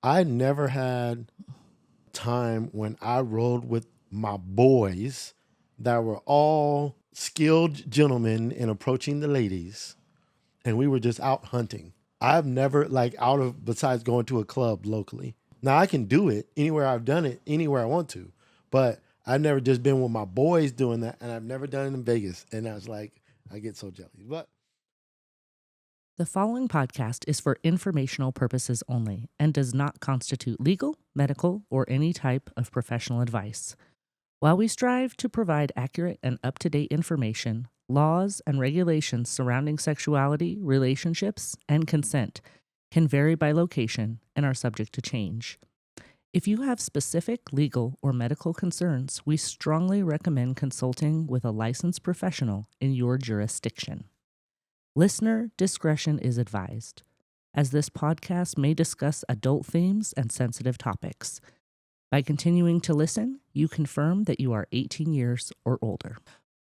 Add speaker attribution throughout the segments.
Speaker 1: I never had time when I rode with my boys that were all skilled gentlemen in approaching the ladies, and we were just out hunting. I've never besides going to a club locally. Now I can do it anywhere. I've done it anywhere I want to, but I've never just been with my boys doing that, and I've never done it in Vegas. And I was like, I get so jealous. But
Speaker 2: The following podcast is for informational purposes only and does not constitute legal, medical, or any type of professional advice. While we strive to provide accurate and up-to-date information, laws and regulations surrounding sexuality, relationships, and consent can vary by location and are subject to change. If you have specific legal or medical concerns, we strongly recommend consulting with a licensed professional in your jurisdiction. Listener discretion is advised, as this podcast may discuss adult themes and sensitive topics. By continuing to listen, you confirm that you are 18 years or older.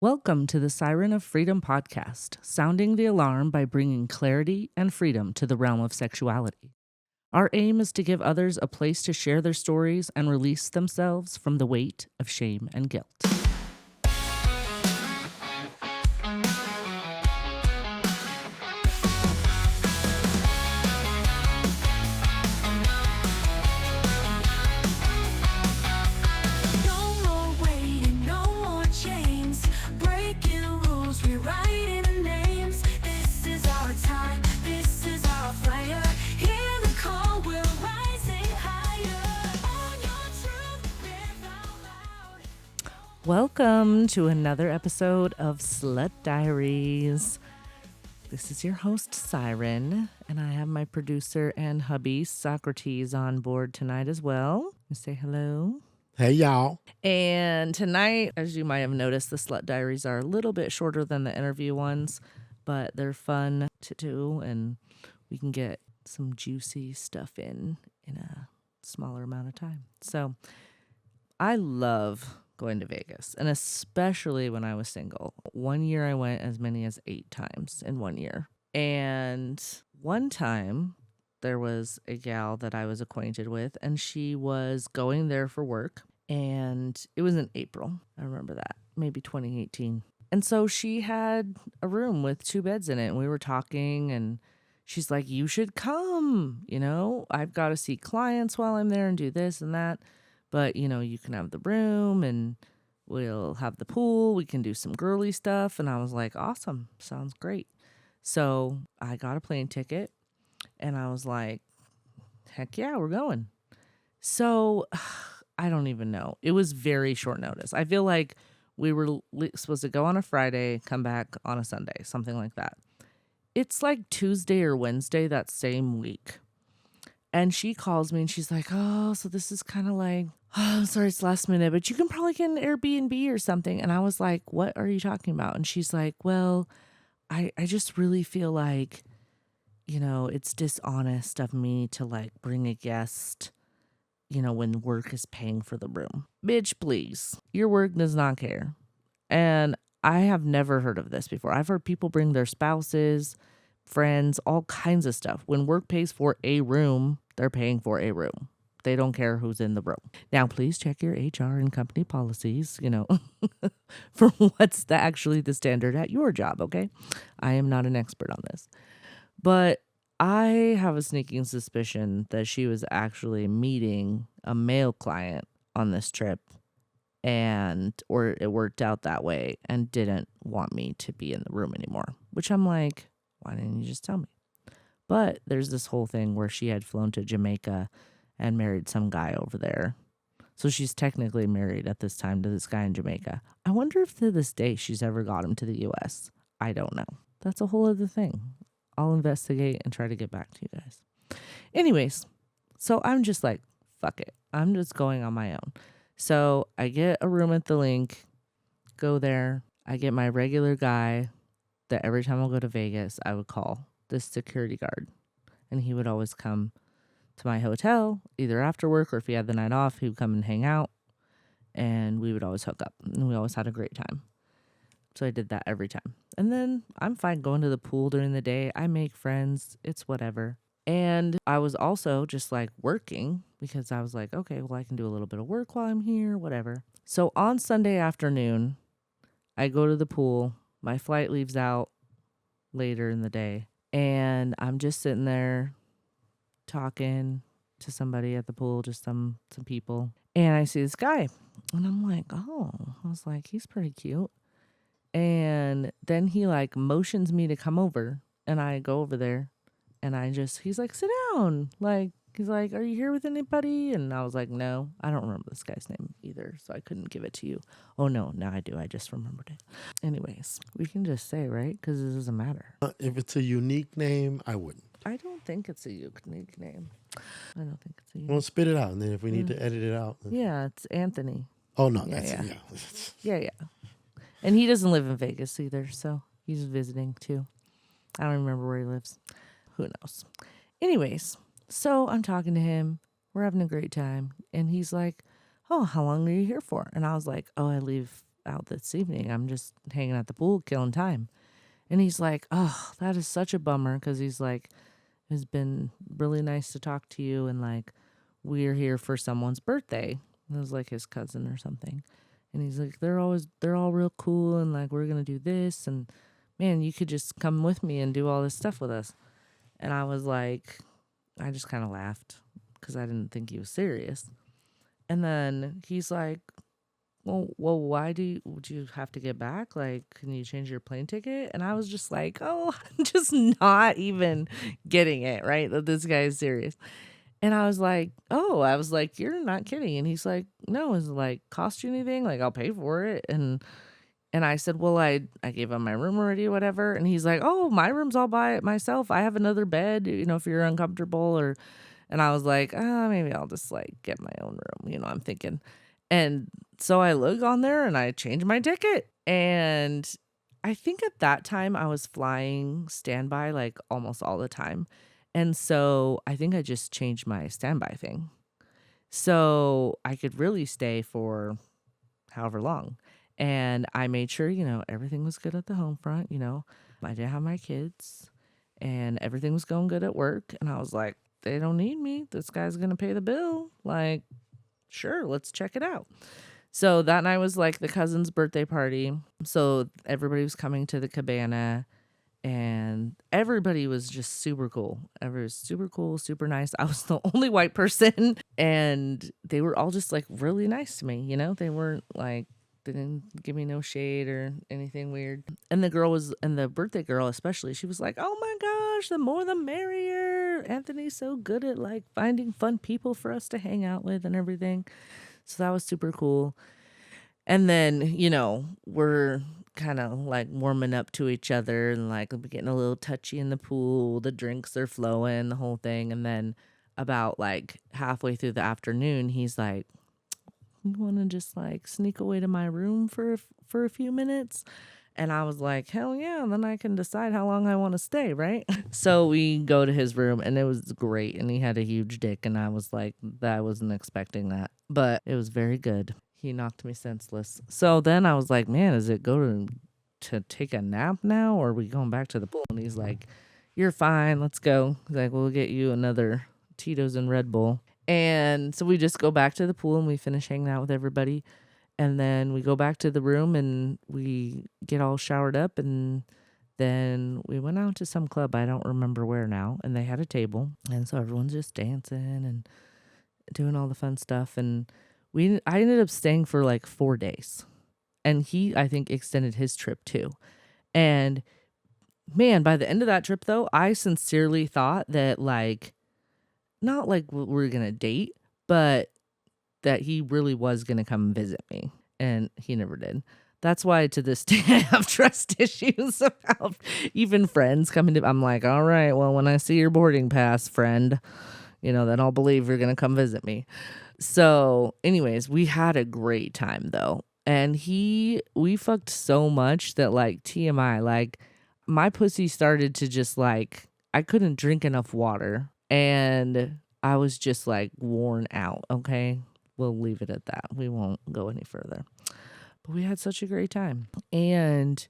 Speaker 2: Welcome to the Siren of Freedom podcast, sounding the alarm by bringing clarity and freedom to the realm of sexuality. Our aim is to give others a place to share their stories and release themselves from the weight of shame and guilt. Welcome to another episode of Slut Diaries. This is your host, Siren, and I have my producer and hubby, Socrates, on board tonight as well. Say hello.
Speaker 1: hey, y'all.
Speaker 2: And tonight, as you might have noticed, the Slut Diaries are a little bit shorter than the interview ones, but they're fun to do, and we can get some juicy stuff in a smaller amount of time. So I love going to Vegas, and especially when I was single. One year I went as many as 8 times in 1 year. And one time there was a gal that I was acquainted with, and she was going there for work, and it was in April. I remember that, maybe 2018. And so she had a room with 2 beds in it, and we were talking, and she's like, you should come, I've got to see clients while I'm there and do this and that. But, you can have the room and we'll have the pool. We can do some girly stuff. And I was like, awesome. Sounds great. So I got a plane ticket and I was like, heck yeah, we're going. So I don't even know. It was very short notice. I feel like we were supposed to go on a Friday, come back on a Sunday, something like that. It's like Tuesday or Wednesday that same week. And she calls me and she's like, oh, so this is kind of like, oh, sorry, it's last minute, but you can probably get an Airbnb or something. And I was like, what are you talking about? And she's like, well, I just really feel like, it's dishonest of me to like bring a guest, when work is paying for the room. Bitch, please. Your work does not care. And I have never heard of this before. I've heard people bring their spouses, friends, all kinds of stuff. When work pays for a room, they're paying for a room. They don't care who's in the room. Now, please check your HR and company policies, for what's actually the standard at your job, okay? I am not an expert on this. But I have a sneaking suspicion that she was actually meeting a male client on this trip, or it worked out that way and didn't want me to be in the room anymore, which I'm like, why didn't you just tell me? But there's this whole thing where she had flown to Jamaica and married some guy over there. So she's technically married at this time to this guy in Jamaica. I wonder if to this day she's ever got him to the U.S. I don't know. That's a whole other thing. I'll investigate and try to get back to you guys. Anyways, so I'm just like, fuck it. I'm just going on my own. So I get a room at the Link, go there. I get my regular guy that every time I'll go to Vegas, I would call this security guard. And he would always come to my hotel, either after work or if he had the night off, he would come and hang out. And we would always hook up. And we always had a great time. So I did that every time. And then I'm fine going to the pool during the day. I make friends. It's whatever. And I was also just like working because I was like, okay, well, I can do a little bit of work while I'm here, whatever. So on Sunday afternoon, I go to the pool. My flight leaves out later in the day. And I'm just sitting there talking to somebody at the pool, just some people. And I see this guy. And I'm like, oh, I was like, he's pretty cute. And then he like motions me to come over. And I go over there. And he's like, sit down. Like, he's like, are you here with anybody? And I was like, no, I don't remember this guy's name either. So I couldn't give it to you. Oh, no, now I do. I just remembered it. Anyways, we can just say, right? Because it doesn't matter.
Speaker 1: If it's a unique name, I wouldn't.
Speaker 2: I don't think it's a unique name. I don't think it's a unique
Speaker 1: Well, spit it out. And then if we need to edit it out.
Speaker 2: Yeah, it's Anthony.
Speaker 1: Oh, no.
Speaker 2: Yeah,
Speaker 1: That's
Speaker 2: yeah.
Speaker 1: it.
Speaker 2: Yeah, yeah. And he doesn't live in Vegas either. So he's visiting too. I don't remember where he lives. Who knows? Anyways, so I'm talking to him. We're having a great time. And he's like, oh, how long are you here for? And I was like, oh, I leave out this evening. I'm just hanging at the pool, killing time. And he's like, oh, that is such a bummer. Because he's like, it's been really nice to talk to you. And like, we're here for someone's birthday. It was like his cousin or something. And he's like, they're all real cool. And like, we're going to do this. And man, you could just come with me and do all this stuff with us. And I was like, I just kind of laughed because I didn't think he was serious. And then he's like, well, why would you have to get back? Like, can you change your plane ticket? And I was just like, oh, I'm just not even getting it, right? That this guy is serious. And I was like, you're not kidding. And he's like, no, is it like cost you anything? Like, I'll pay for it. And I said, well, I gave him my room already, whatever. And he's like, oh, my room's all by it myself. I have another bed, if you're uncomfortable and I was like, maybe I'll just like get my own room. I'm thinking. And so I look on there and I change my ticket. And I think at that time I was flying standby like almost all the time. And so I think I just changed my standby thing. So I could really stay for however long. And I made sure, everything was good at the home front. I didn't have my kids and everything was going good at work. And I was like, they don't need me. This guy's going to pay the bill. Like, sure, let's check it out. So that night was like the cousin's birthday party. So everybody was coming to the cabana and everybody was just super cool. Everybody was super cool, super nice. I was the only white person and they were all just like really nice to me. They weren't like, they didn't give me no shade or anything weird. And the birthday girl especially, she was like, oh my gosh, the more the merrier. Anthony's so good at like finding fun people for us to hang out with and everything. So that was super cool. And then, we're kind of like warming up to each other and like getting a little touchy in the pool. The drinks are flowing, the whole thing. And then about like halfway through the afternoon, he's like, you want to just like sneak away to my room for a few minutes? And I was like, hell yeah. And then I can decide how long I want to stay, right? So we go to his room and it was great. And he had a huge dick. And I was like, I wasn't expecting that. But it was very good. He knocked me senseless. So then I was like, man, is it go to take a nap now? Or are we going back to the pool? And he's like, you're fine. Let's go. He's like, we'll get you another Tito's and Red Bull. And so we just go back to the pool and we finish hanging out with everybody. And then we go back to the room and we get all showered up. And then we went out to some club. I don't remember where now. And they had a table. And so everyone's just dancing and doing all the fun stuff. And I ended up staying for like 4 days. And he, I think, extended his trip too. And man, by the end of that trip though, I sincerely thought that like, not like we're going to date, but that he really was going to come visit me. And he never did. That's why to this day I have trust issues about even friends coming to. I'm like, all right, well, when I see your boarding pass, friend, then I'll believe you're going to come visit me. So anyways, we had a great time though. And we fucked so much that like TMI, like my pussy started to just like, I couldn't drink enough water. And I was just like worn out. Okay. We'll leave it at that. We won't go any further. But we had such a great time. And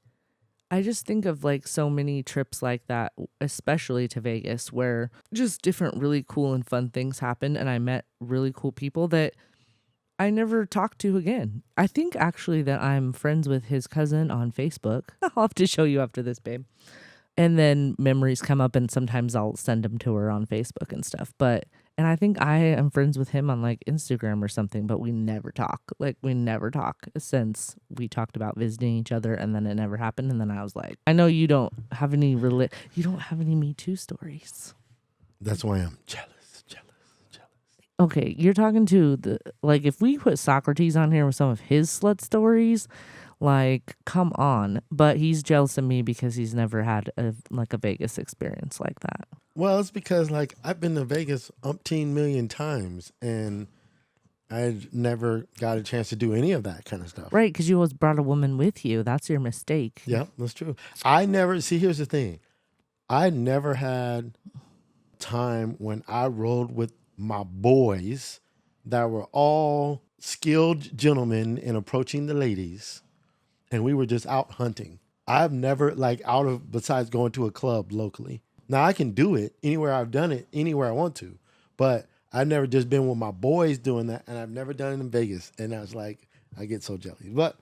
Speaker 2: I just think of like so many trips like that, especially to Vegas, where just different really cool and fun things happened. And I met really cool people that I never talked to again. I think actually that I'm friends with his cousin on Facebook. I'll have to show you after this, babe. And then memories come up, and sometimes I'll send them to her on Facebook and stuff. And I think I am friends with him on like Instagram or something, but we never talk. Like, we never talk since we talked about visiting each other, and then it never happened. And then I was like, I know you don't have any you don't have any Me Too stories.
Speaker 1: That's why I'm jealous.
Speaker 2: Okay, you're talking to like, if we put Socrates on here with some of his slut stories, like, come on. But he's jealous of me because he's never had a Vegas experience like that.
Speaker 1: Well, it's because like I've been to Vegas umpteen million times and I never got a chance to do any of that kind of stuff.
Speaker 2: Right, because you always brought a woman with you. That's your mistake.
Speaker 1: Yeah, that's true. Here's the thing. I never had time when I rode with my boys that were all skilled gentlemen in approaching the ladies, and we were just out hunting. I've never besides going to a club locally. Now I can do it anywhere. I've done it anywhere I want to, but I've never just been with my boys doing that, and I've never done it in Vegas. And I was like, I get so jealous. But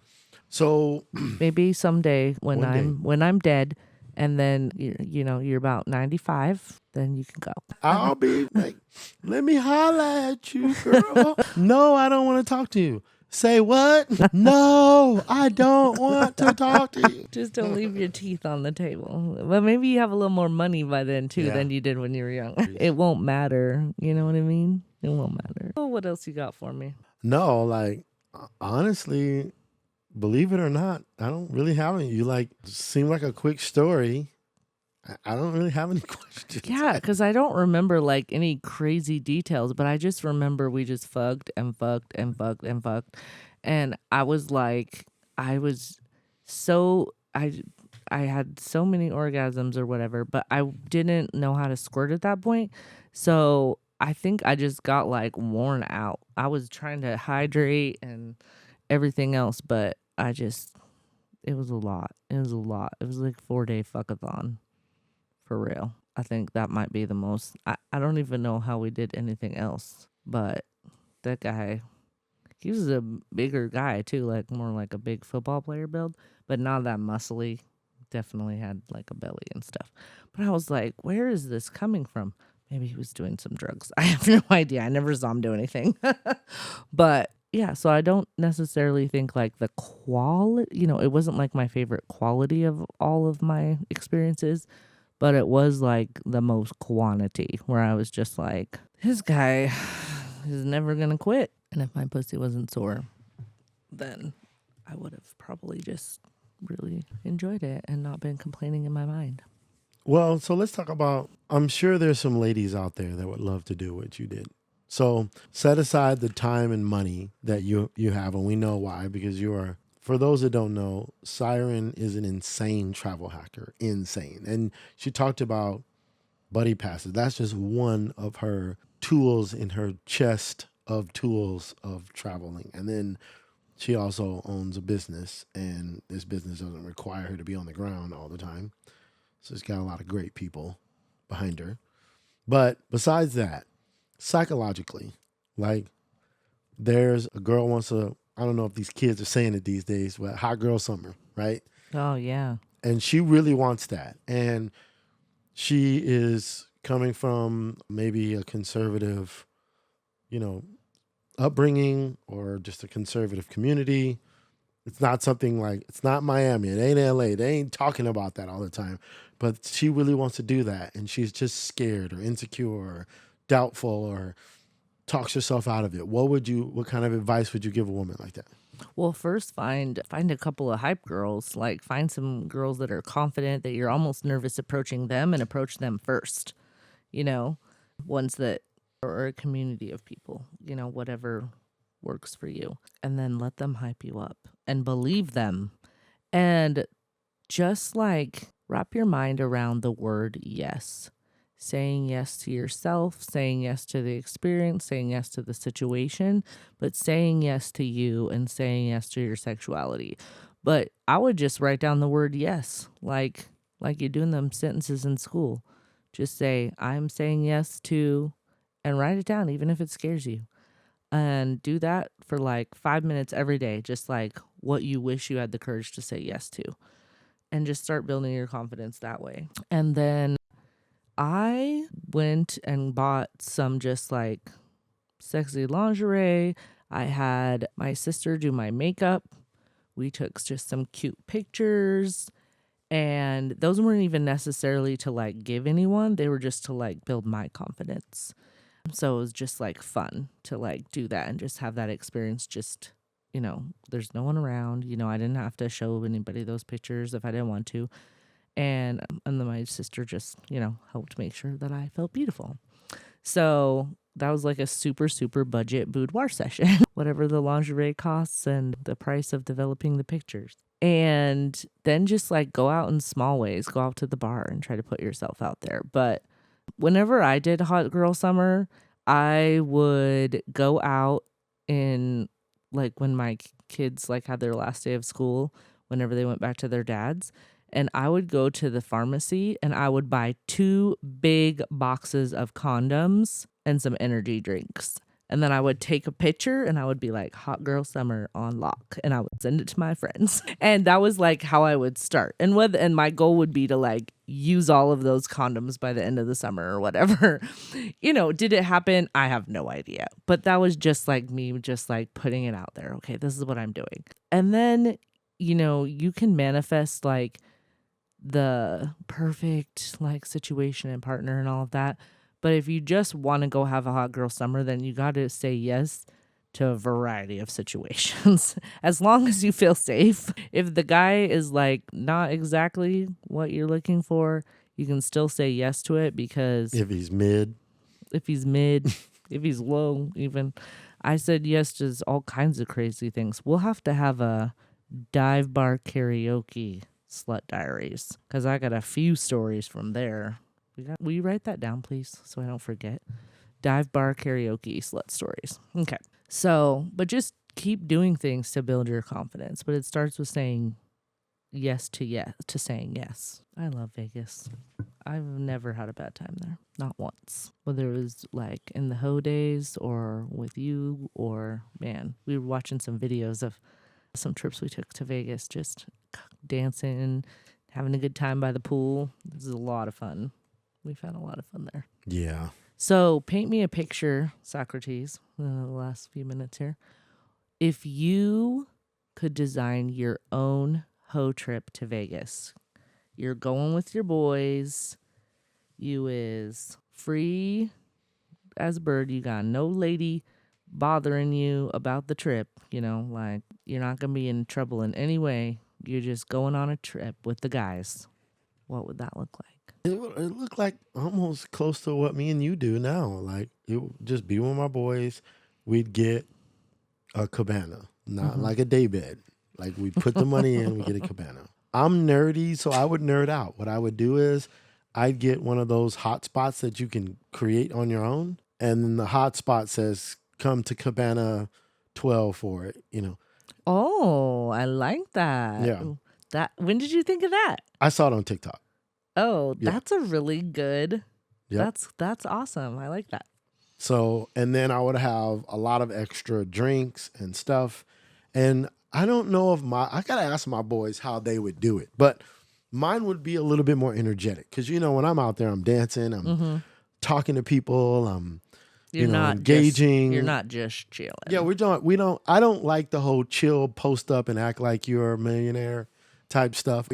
Speaker 1: so
Speaker 2: maybe someday when I'm dead, and then you're about 95, then you can go.
Speaker 1: I'll be like, let me holla at you, girl. No, I don't want to talk to you. Say what? No, I don't want to talk to you.
Speaker 2: Just don't leave your teeth on the table. But maybe you have a little more money by then too than you did when you were young. It won't matter. You know what I mean? It won't matter. Oh, what else you got for me?
Speaker 1: No, like, honestly, believe it or not, I don't really have any. You seem like a quick story. I don't really have any questions.
Speaker 2: Yeah, because I don't remember like any crazy details, but I just remember we just fucked and fucked and fucked and fucked. And I was like, I had so many orgasms or whatever, but I didn't know how to squirt at that point. So I think I just got like worn out. I was trying to hydrate and everything else, but it was a lot. It was a lot. It was like 4-day fuckathon. For real. I think that might be the most. I don't even know how we did anything else. But that guy, he was a bigger guy too, like more like a big football player build, but not that muscly. Definitely had like a belly and stuff. But I was like, where is this coming from? Maybe he was doing some drugs. I have no idea. I never saw him do anything. But yeah, so I don't necessarily think like the quality, it wasn't like my favorite quality of all of my experiences. But it was like the most quantity where I was just like, this guy is never going to quit. And if my pussy wasn't sore, then I would have probably just really enjoyed it and not been complaining in my mind.
Speaker 1: Well, so let's talk about, I'm sure there's some ladies out there that would love to do what you did. So set aside the time and money that you have, and we know why, because you are, for those that don't know, Siren is an insane travel hacker. Insane. And she talked about buddy passes. That's just one of her tools in her chest of tools of traveling. And then she also owns a business, and this business doesn't require her to be on the ground all the time. So she's got a lot of great people behind her. But besides that, psychologically, like, there's a girl wants to, I don't know if these kids are saying it these days, but hot girl summer, right?
Speaker 2: Oh, yeah.
Speaker 1: And she really wants that. And she is coming from maybe a conservative, upbringing, or just a conservative community. It's not something like, it's not Miami. It ain't LA. They ain't talking about that all the time. But she really wants to do that. And she's just scared or insecure or doubtful or talks herself out of it. What kind of advice would you give a woman like that?
Speaker 2: Well, first find a couple of hype girls, like find some girls that are confident, that you're almost nervous approaching them, and approach them first. Ones that are a community of people, whatever works for you. And then let them hype you up and believe them. And just like wrap your mind around the word yes. Saying yes to yourself, saying yes to the experience, saying yes to the situation, but saying yes to you and saying yes to your sexuality. But I would just write down the word yes, like you do in them sentences in school. Just say, I'm saying yes to, and write it down, even if it scares you. And do that for like 5 minutes every day, just like what you wish you had the courage to say yes to. And just start building your confidence that way. And then I went and bought some just like sexy lingerie. I had my sister do my makeup. We took just some cute pictures. And those weren't even necessarily to like give anyone. They were just to like build my confidence. So it was just like fun to like do that and just have that experience. Just, there's no one around. I didn't have to show anybody those pictures if I didn't want to. And then my sister just, helped make sure that I felt beautiful. So that was like a super, super budget boudoir session, whatever the lingerie costs and the price of developing the pictures. And then just like go out in small ways, go out to the bar and try to put yourself out there. But whenever I did Hot Girl Summer, I would go out in like when my kids like had their last day of school, whenever they went back to their dads. And I would go to the pharmacy and I would buy 2 big boxes of condoms and some energy drinks. And then I would take a picture and I would be like, Hot Girl Summer on lock. And I would send it to my friends. And that was like how I would start. And my goal would be to like use all of those condoms by the end of the summer or whatever. Did it happen? I have no idea. But that was just like me, just like putting it out there. Okay, this is what I'm doing. And then, you can manifest like the perfect like situation and partner and all of that. But if you just want to go have a hot girl summer, then you got to say yes to a variety of situations as long as you feel safe. If the guy is like not exactly what you're looking for, you can still say yes to it, because
Speaker 1: If he's mid,
Speaker 2: if he's low, even. I said yes to all kinds of crazy things. We'll have to have a dive bar karaoke slut diaries, because I got a few stories from there. Will you write that down, please, so I don't forget? Dive bar karaoke slut stories. Okay. So, but just keep doing things to build your confidence. But it starts with saying yes to saying yes. I love Vegas. I've never had a bad time there. Not once. Whether it was like in the hoe days or with you, or man, we were watching some videos of some trips we took to Vegas, just dancing, having a good time by the pool. This is a lot of fun. We've had a lot of fun there.
Speaker 1: yeah.
Speaker 2: So paint me a picture, Socrates, in the last few minutes here. If you could design your own hoe trip to Vegas, you're going with your boys, you is free as a bird, you got no lady bothering you about the trip, like you're not going to be in trouble in any way. You're just going on a trip with the guys. What would that look like?
Speaker 1: It looked like almost close to what me and you do now. Like, it would just be with my boys. We'd get a cabana, not like a day bed. Like, we'd put the money in, we get a cabana. I'm nerdy, so I would nerd out. What I would do is I'd get one of those hotspots that you can create on your own. And then the hotspot says, come to cabana 12 for it,
Speaker 2: Oh, I like that.
Speaker 1: Yeah.
Speaker 2: When did you think of that?
Speaker 1: I saw it on TikTok.
Speaker 2: Oh,
Speaker 1: Yeah.
Speaker 2: that's a really good.
Speaker 1: Yep.
Speaker 2: That's awesome. I like that.
Speaker 1: So, and then I would have a lot of extra drinks and stuff. And I don't know if I got to ask my boys how they would do it, but mine would be a little bit more energetic. Cause when I'm out there, I'm dancing, I'm talking to people, I'm, engaging.
Speaker 2: You're not just chilling.
Speaker 1: Yeah, I don't like the whole chill, post up and act like you're a millionaire type stuff,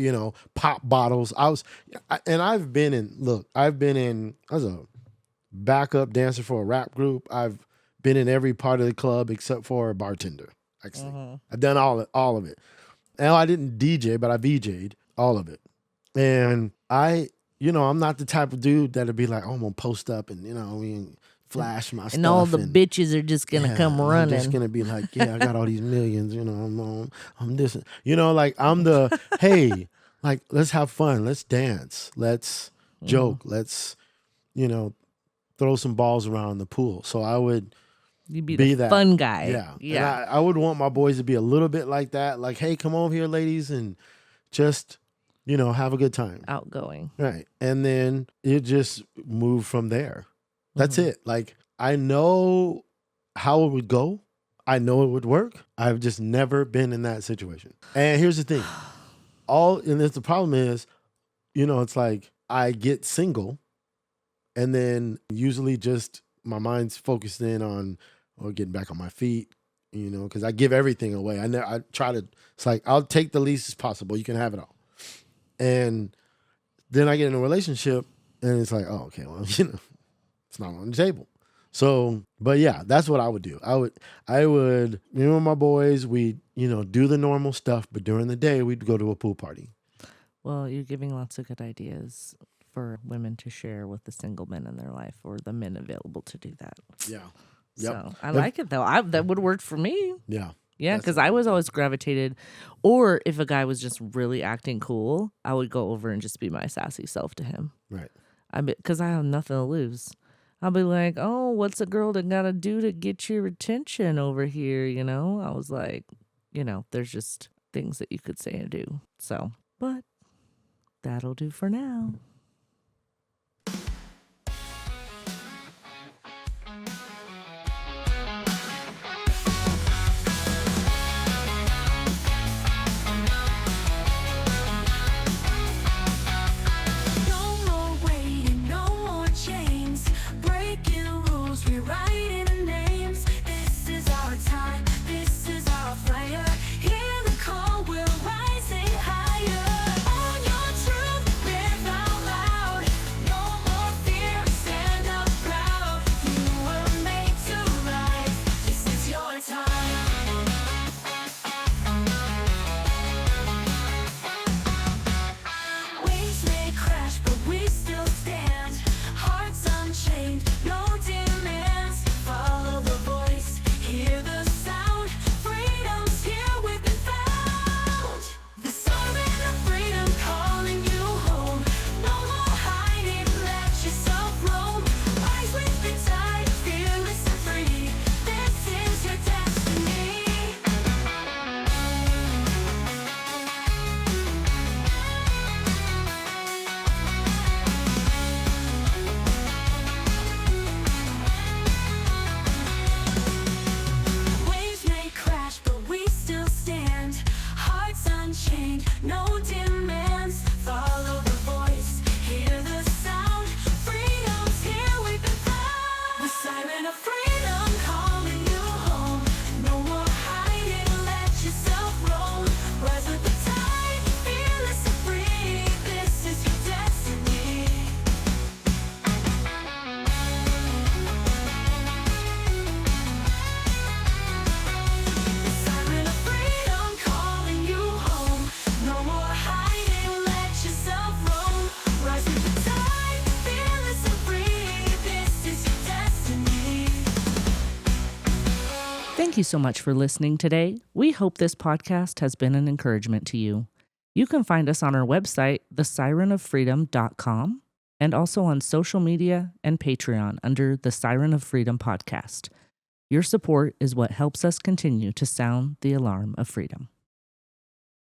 Speaker 1: pop bottles. I was a backup dancer for a rap group. I've been in every part of the club except for a bartender. Actually, I've done all of it. Now, I didn't DJ, but I VJ'd all of it. And I'm not the type of dude that'd be like, oh, I'm gonna post up and flash my stuff.
Speaker 2: And all the bitches are just gonna come running.
Speaker 1: I'm just gonna be like, yeah, I got all these millions. I'm this. Like I'm the hey, like let's have fun, let's dance, let's joke, let's throw some balls around the pool. So I would,
Speaker 2: You'd be the fun guy.
Speaker 1: Yeah.
Speaker 2: Yeah.
Speaker 1: And I would want my boys to be a little bit like that. Like, hey, come over here, ladies, and just, have a good time.
Speaker 2: Outgoing.
Speaker 1: Right. And then it just moved from there. That's it. Like, I know how it would go. I know it would work. I've just never been in that situation. And here's the thing. The problem is, it's like I get single and then usually just my mind's focused in on getting back on my feet, because I give everything away. I try to, it's like, I'll take the least as possible. You can have it all. And then I get in a relationship and it's like, oh, okay, well, it's not on the table. So, but yeah, that's what I would do. I would, my boys, we, do the normal stuff, but during the day we'd go to a pool party.
Speaker 2: Well, you're giving lots of good ideas for women to share with the single men in their life, or the men available to do that.
Speaker 1: Yeah.
Speaker 2: Yep. So I like it though. That would work for me.
Speaker 1: Yeah.
Speaker 2: Yeah, because I was always gravitated, or if a guy was just really acting cool, I would go over and just be my sassy self to him.
Speaker 1: Right.
Speaker 2: Because I have nothing to lose. I'll be like, oh, what's a girl that gotta do to get your attention over here? I was like, there's just things that you could say and do. So, but that'll do for now. Thank you so much for listening today. We hope this podcast has been an encouragement to you. You can find us on our website, thesirenoffreedom.com, and also on social media and Patreon under the Siren of Freedom podcast. Your support is what helps us continue to sound the alarm of freedom.